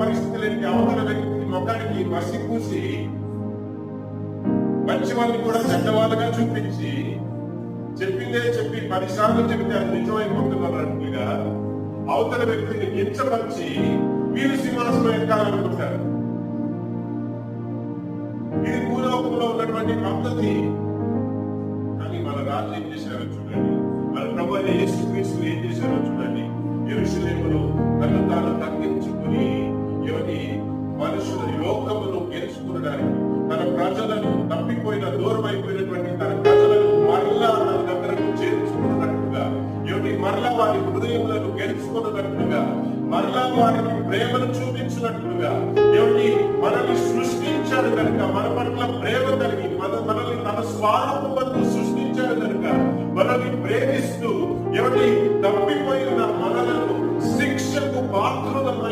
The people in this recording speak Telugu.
పరిస్థితులు ఏంటి, అవతల వ్యక్తి ముఖానికి మసి పూసి మంచి వాళ్ళని కూడా చెడ్డవాళ్ళగా చూపించి చెప్పిందే చెప్పి 10 సార్లు చెప్తే అది నిజమైపోతున్నట్టుగా అవతల వ్యక్తిని కించపరిచి వీరు సింహాసనం ఎక్కాలనుకుంటారు. ఇది భూలోకంలో ఉన్నటువంటి పద్ధతి. కానీ మన రాజు ఏం చేశారో చూడండి, మన ప్రభు అయిన యేసుక్రీస్తు ఏం చేశారో చూడండి. యెరూషలేములో తను తాను తగ్గించుకుని మనుషుల లోకమును గెలుచుకునడానికి, తన ప్రజలను తప్పిపోయిన దూరం అయిపోయినటువంటి తన ప్రజలను మరలా తన దగ్గరకు చేర్చుకున్నట్టుగా, మరలా వారి హృదయములను గెలుచుకున్నట్టుగా, మరలా వారికి ప్రేమను చూపించినట్లుగా, మనల్ని సృష్టించాడు కనుక మన పట్ల ప్రేమ కలిగి మనల్ని తన స్వరూపంతో సృష్టించాడు కనుక మనల్ని ప్రేమిస్తూ తప్పిపోయిన మనలను శిక్షకు పాత్రులమై